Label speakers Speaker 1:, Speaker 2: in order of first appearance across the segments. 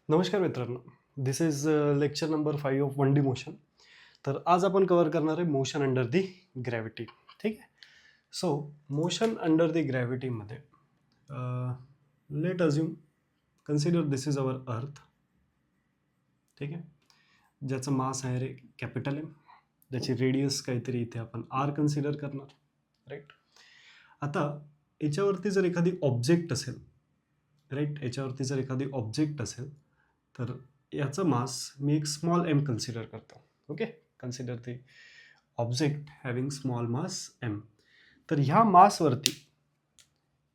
Speaker 1: नमस्कार मित्रांनो, this is lecture number 5 of 1D motion. तर आज आपण कव्हर करणार आहे मोशन अंडर दी ग्रॅव्हिटी. ठीक आहे. सो मोशन अंडर दी ग्रॅव्हिटीमध्ये let assume consider this is our earth. ठीक आहे. ज्याचं मास आहे रे कॅपिटल एम, ज्याची रेडियस काहीतरी इथे आपण आर कन्सिडर करणार. राईट. आता याच्यावरती जर एखादी ऑब्जेक्ट असेल, राईट, याच्यावरती जर एखादी ऑब्जेक्ट असेल तर याचं मास मी एक स्मॉल एम कन्सिडर करतो. Okay, consider the object having small mass M. तर ह्या मासवरती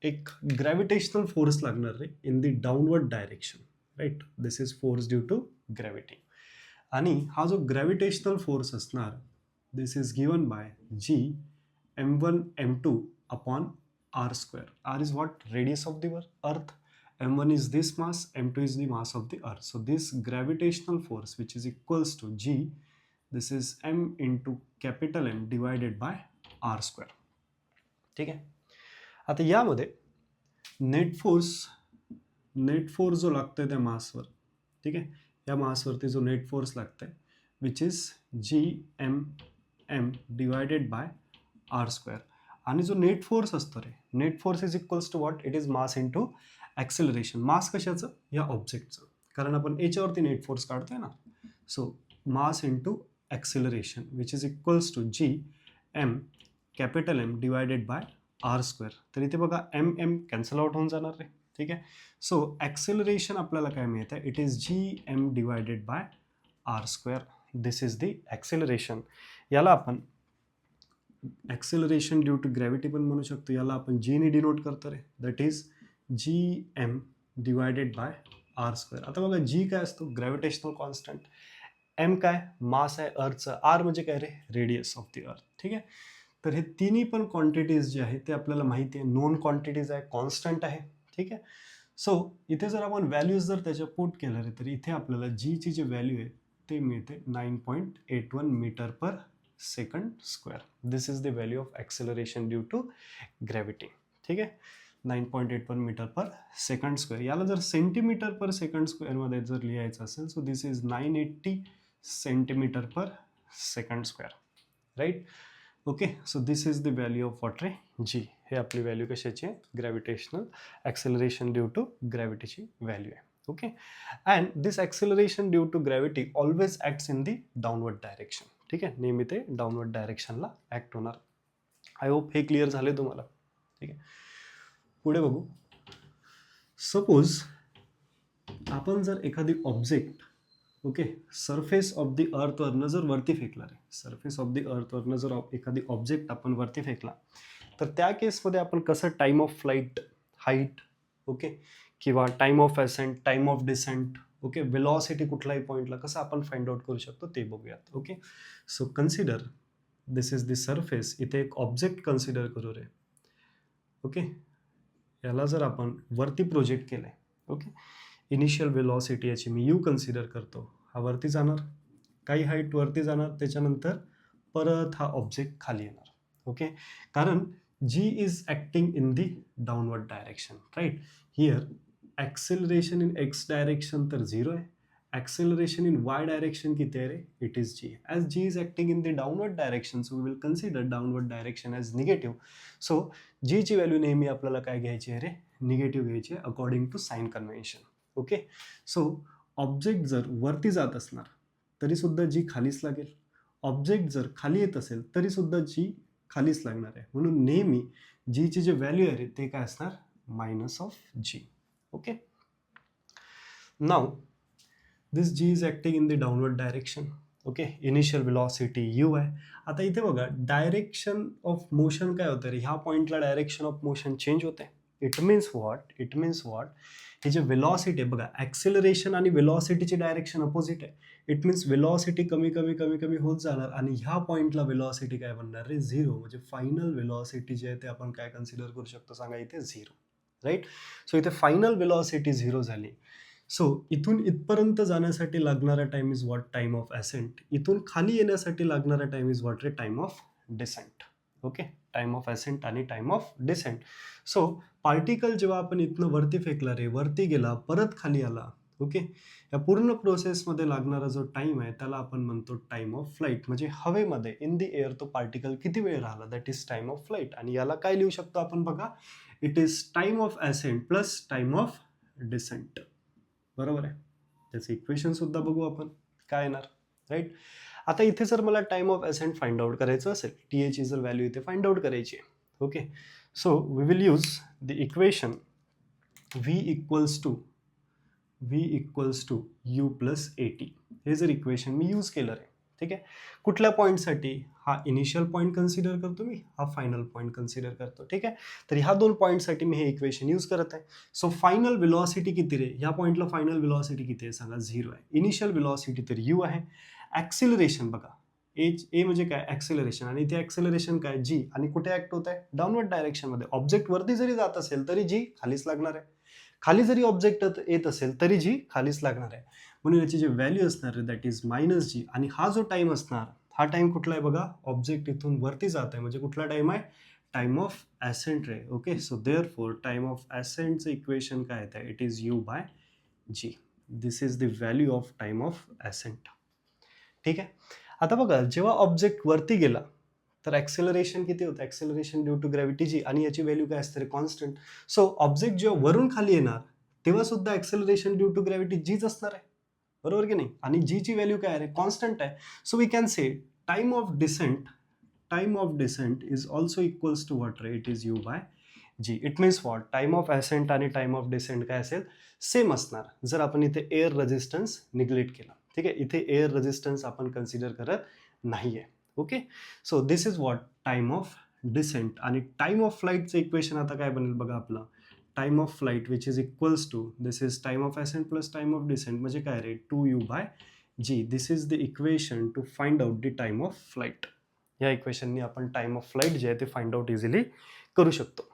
Speaker 1: एक ग्रॅव्हिटेशनल फोर्स लागणार रे in the downward direction. Right, this is force due to gravity. आणि हा जो ग्रॅव्हिटेशनल फोर्स असणार, this is given by G m1 m2 upon r square. R is what? Radius of the earth. m1 is this mass, m2 is the mass of the earth. So this gravitational force, which is equals to g, this is m into capital M divided by r square. ठीक आहे. आता यामध्ये net force जो लागतोय त्या मासवर, ठीक आहे, या मासवरती जो नेट फोर्स लागतोय which is G M M divided by R square. आणि जो नेट फोर्स असतो रे, net force is equals to what? It is mass into acceleration. Mass कशाचं? या ऑब्जेक्टचं, कारण आपण याच्यावरती नेट फोर्स काढतोय ना. So mass into acceleration which is equals to G M capital M divided by R square. तर इथे बघा एम एम कॅन्सल आउट होऊन जाणार रे. ठीक आहे. सो ॲक्सेलरेशन आपल्याला काय मिळतं? It is G M divided by R square. This is the acceleration. याला आपण ॲक्सेलरेशन ड्यू टू ग्रॅव्हिटी पण म्हणू शकतो. याला आपण जीने डिनोट करतो रे. That is G M divided by R square. आता बघा जी काय असतो? Gravitational constant. एम काय? मास आहे अर्थचं. आर म्हणजे काय रे? रेडियस ऑफ दी अर्थ. ठीक आहे. तर हे तिन्ही पण क्वांटिटीज जे आहे ते आपल्याला माहिती आहे, नोन क्वांटिटीज आहे, कॉन्स्टंट आहे. ठीक आहे. सो इथे जर आपण व्हॅल्यूज जर त्याच्या पुट केलं रे, तर इथे आपल्याला जीची जी व्हॅल्यू आहे ते मिळते 9.81 metre per second square. This is the value of acceleration due to gravity. ठीक आहे. 9.81 मीटर पर सेकंड स्क्वेअर. याला जर सेंटीमीटर पर सेकंड स्क्वेअरमध्ये जर लिहायचं असेल, so this is 980 centimetre per second square. Right. Okay. So this is the value of what रे? G. हे आपली व्हॅल्यू कशाची आहे? ग्रॅव्हिटेशनल ॲक्सेलरेशन ड्यू टू ग्रॅव्हिटीची व्हॅल्यू आहे. Okay. And this acceleration due to gravity always acts in the downward direction. ठीक आहे. नेहमी ते डाऊनवर्ड डायरेक्शनला ॲक्ट होणार. आय होप हे क्लिअर झाले तुम्हाला. ठीक आहे. पुढे बघू. सपोज आपण जर एखादी object, okay, surface of the अर्थवरनं जर वरती फेकला रे, सरफेस ऑफ द अर्थवरनं जर एखादी ऑब्जेक्ट आपण वरती फेकला, तर त्या केसमध्ये आपण कसं time of flight, height, okay, किंवा time of ascent, time of descent, okay, velocity कुठल्याही पॉईंटला कसं आपण फाइंड आउट करू शकतो ते बघूयात. Okay. So consider this is the surface. इथे एक ऑब्जेक्ट कन्सिडर करू रे. ओके. याला जर आपण वरती प्रोजेक्ट केलंय, ओके, इनिशियल वेलॉसिटी याची मी यू कन्सिडर करतो. हा वरती जाणार, काही हाईट वरती जाणार, त्याच्यानंतर परत हा ऑब्जेक्ट खाली येणार. ओके. कारण G is acting in the downward direction. Right. Here acceleration in X direction तर 0 आहे. ॲक्सेलरेशन इन वाय डायरेक्शन किती आहे रे? It is G. As G is acting in the downward direction, so we will consider downward direction as negative. So जीची व्हॅल्यू नेहमी आपल्याला काय घ्यायची आहे रे? निगेटिव्ह घ्यायची आहे according to sign convention. Okay. So object जर वरती जात असणार तरी सुद्धा जी खालीच लागेल. ऑब्जेक्ट जर खाली येत असेल तरी सुद्धा जी खालीच लागणार आहे. म्हणून नेहमी जीची जे व्हॅल्यू आहे ते काय असणार? Minus of G. Okay. Now this G is acting in the downward direction. Okay. Initial velocity U आहे. आता इथे बघा डायरेक्शन ऑफ मोशन काय होतं रे? ह्या पॉईंटला डायरेक्शन ऑफ मोशन चेंज होते. It means what? हे जे वेलॉसिटी आहे बघा, ॲक्सेलरेशन आणि वेलॉसिटीची डायरेक्शन अपोजिट आहे. इट मीन्स वेलॉसिटी कमी कमी कमी कमी होत जाणार आणि ह्या पॉईंटला वेलॉसिटी काय बनणार रे? 0. म्हणजे फायनल वेलॉसिटी जे आहे ते आपण काय कन्सिडर करू शकतो सांगा? इथे 0. राईट. सो इथे फायनल वेलॉसिटी 0 झाली. सो इथून इथपर्यंत जाण्यासाठी लागणारा time is what? Time of ascent. इथून खाली येण्यासाठी लागणारा टाइम इज व्हॉट रे? Time of descent. Okay. Time of ascent आणि time of descent. So particle जेव्हा आपण इथनं वरती फेकला रे, वरती गेला, परत खाली आला, ओके. या पूर्ण प्रोसेसमध्ये लागणारा जो टाइम आहे त्याला आपण म्हणतो टाइम ऑफ फ्लाईट. म्हणजे हवेमध्ये इन द एअर तो पार्टिकल किती वेळ राहिला, that is time of flight. आणि याला काय लिहू शकतो आपण बघा, it is time of ascent plus time of descent. बरोबर आहे. त्याचं इक्वेशन सुद्धा बघू आपण काय येणार, राईट. आता इथे जर मला time of ascent find out करायचं असेल, टी ची जर व्हॅल्यू इथे फाइंड आउट करायची आहे, okay. So we will use the equation v equals to u plus AT. हे जर इक्वेशन मी यूज केलं आहे, ठीक आहे. कुठल्या पॉईंटसाठी, हा इनिशियल पॉईंट कन्सिडर करतो मी, हा फायनल पॉईंट कन्सिडर करतो, ठीक आहे. तर ह्या दोन पॉईंटसाठी मी हे इक्वेशन यूज करत आहे. सो फायनल व्हेलॉसिटी किती रे, ह्या पॉईंटला फायनल व्हेलॉसिटी किती आहे सांगा, 0 आहे. इनिशियल व्हेलॉसिटी तर u आहे. ॲक्सिलरेशन बघा, ए म्हणजे काय, ॲक्सिलरेशन. आणि ते ॲक्सिलरेशन काय, जी. आणि कुठे ॲक्ट होत आहे, डाऊनवर्ड डायरेक्शनमध्ये. ऑब्जेक्ट वरती जरी जात असेल तरी जी खालीच लागणार आहे. खाली जरी ऑब्जेक्ट येत असेल तरी जी खालीच लागणार आहे. म्हणून याची जी व्हॅल्यू असणार आहे दॅट इज मायनस जी. आणि हा जो टाइम असणार, हा टाइम कुठला आहे बघा, ऑब्जेक्ट इथून वरती जात आहे म्हणजे कुठला टाइम आहे, टाइम ऑफ ॲसेंट रे. Okay. So therefore time of ॲसेंटचं इक्वेशन काय येतं, it is U by G. This is the value of time of ascent. ठीक आहे. आता बघा, जेव्हा ऑब्जेक्ट वरती गेला तर ॲक्सेलरेशन किती होतं, ॲक्सेलरेशन ड्यू टू ग्रॅव्हिटी जी. आणि याची व्हॅल्यू काय असते, कॉन्स्टंट. सो ऑब्जेक्ट जेव्हा वरून खाली येणार तेव्हा सुद्धा ॲक्सेलरेशन ड्यू टू ग्रॅव्हिटी जीच असणार आहे, बरोबर की नाही. आणि जीची व्हॅल्यू काय आहे, कॉन्स्टंट आहे. So we can say time of descent is also equals to what रे, it is U by G. It means what, time of ascent आणि टाइम ऑफ डिसेंट काय असेल, सेम असणार. जर आपण इथे एअर रेझिस्टन्स निग्लेक्ट केला, ठीक आहे. इथे एअर रेझिस्टन्स आपण कन्सिडर करत नाहीये. Okay. So this is what time of descent. आणि टाइम ऑफ फ्लाईटचं इक्वेशन आता काय बनेल बघा आपलं, time of flight which is equals to, this is time of ascent plus time of descent म्हणजे काय रे, 2u by G. This is the equation to find out the time of flight. या इक्वेशननी आपण टाइम ऑफ फ्लाईट जे आहे ते find out easily करू शकतो,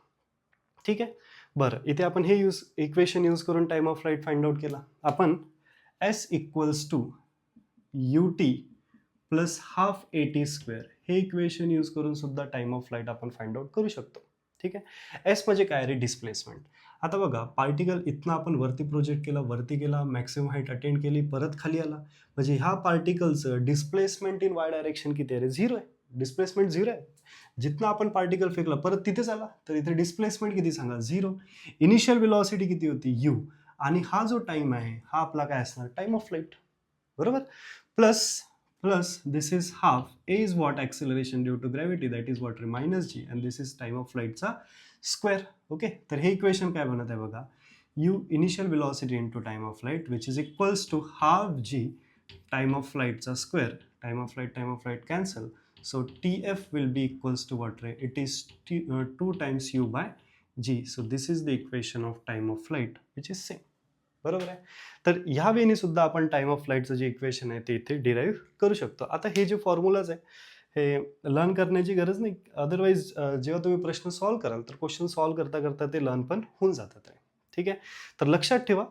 Speaker 1: ठीक आहे. बरं, इथे आपण हे इक्वेशन यूज करून time of flight find out केला. आपण s equals to ut plus half AT square हे इक्वेशन यूज करून सुद्धा टाइम ऑफ फ्लाईट आपण फाइंड आउट करू शकतो, ठीक आहे. एस म्हणजे काय रे, डिस्प्लेसमेंट. आता बघा, पार्टिकल इथनं आपण वरती प्रोजेक्ट केला, वरती गेला, मॅक्सिमम हाईट अटेंड केली, परत खाली आला, म्हणजे ह्या पार्टिकलचं डिस्प्लेसमेंट इन वाय डायरेक्शन किती आहे रे, 0 आहे. डिस्प्लेसमेंट 0 आहे. जिथनं आपण पार्टिकल फेकला परत तिथेच आला तर इथे डिस्प्लेसमेंट किती सांगा, 0. इनिशियल व्हेलॉसिटी किती होती, u. आणि हा जो टाइम आहे हा आपला काय असणार, टाइम ऑफ फ्लाईट, बरोबर. Plus this is half. A is what, acceleration due to gravity, that is what, minus g. and this is time of flight चा स्क्वेअर. ओके. तर हे इक्वेशन काय बनत आहे बघा, u initial velocity into time of flight which is equals to half g time of flight चा square. time of flight cancel. so tf will be equals to what, it is 2 times u by g. so this is the equation of time of flight which is same, बरोबर आहे. तर ह्या वेळी सुद्धा आपण time of फ्लाईटचं जे equation आहे ते इथे डिराईव्ह करू शकतो. आता हे जे फॉर्म्युलाज आहे हे लर्न करण्याची गरज नाही, अदरवाईज जेव्हा तुम्ही प्रश्न सॉल्व्ह कराल तर क्वेश्चन सॉल्व्ह करता करता ते लर्न पण होऊन जातात आहे, ठीक आहे. तर लक्षात ठेवा,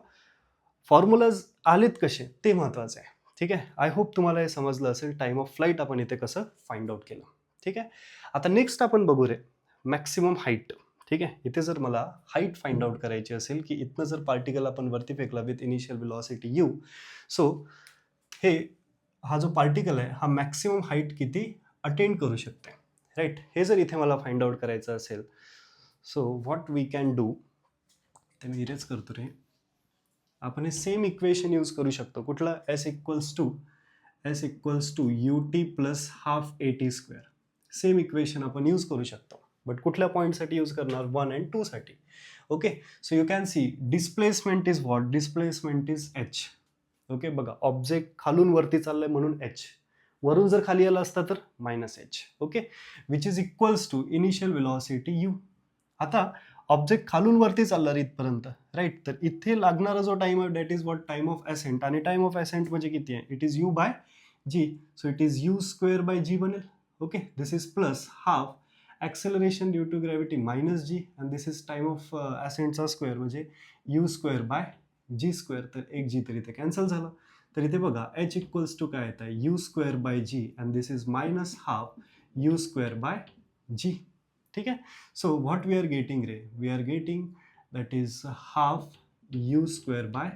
Speaker 1: फॉर्म्युलाज आलेत कसे ते महत्त्वाचं आहे, ठीक आहे. आय होप तुम्हाला हे समजलं असेल, टाइम ऑफ फ्लाईट आपण इथे कसं फाइंड आउट केलं, ठीक आहे. आता नेक्स्ट आपण बघू रे, मॅक्सिमम हाईट. ठीक आहे. इथे जर मला हाईट फाइंड आउट करायची असेल की इथनं जर पार्टिकल आपण वरती फेकला with initial velocity u, so हा जो पार्टिकल आहे हा मॅक्सिमम हाईट किती अटेंड करू शकते, राईट. हे जर इथे मला फाइंड आउट करायचं असेल, so what we can do, ते मी इरेज करतो रे. आपण हे सेम इक्वेशन यूज करू शकतो, कुठला, s equals to ut plus half AT square. Same equation आपण यूज करू शकतो, बट कुठल्या पॉईंटसाठी यूज करणार, 1 and 2 साठी. Okay. So you can see displacement is what, displacement is h. Okay. बघा, ऑब्जेक्ट खालून वरती चाललंय म्हणून h, वरून जर खाली आला असता तर -h. Okay. Which is equals to initial velocity u. आता ऑब्जेक्ट खालून वरती चालणार इथपर्यंत, राईट. तर इथे लागणारा जो टाइम आहे that is what, time of ascent. आणि टाइम ऑफ असेंट म्हणजे किती आहे, it is u by g. So it is u square by g बनेल. Okay. This is plus half acceleration due to gravity minus g and this is time of ascent चा square म्हणजे u square by g square. तर एक g तर इथे cancel झालं. तर इथे बघा h इक्वल्स टू काय येतं, u square by g and this is minus half u square by g. ठीक आहे. So what we are getting रे, we are getting that is half u square by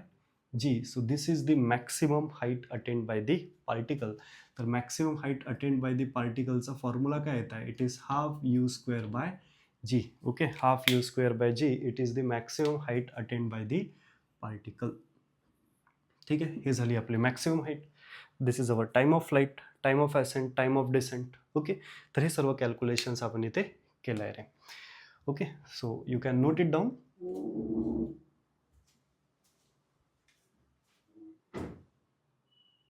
Speaker 1: g. So this is the maximum height attained by the particle. तर maximum height attained by the particle चा formula काय येत आहे? It is half u square by g. Okay, half u square by g. It is the maximum height attained by the particle. ठीक आहे, हे झाली आपली maximum height. This is our time of flight, time of ascent, time of descent. Okay, तर हे सर्व calculations आपण इथे केलं आहे रे. Okay, so you can note it down.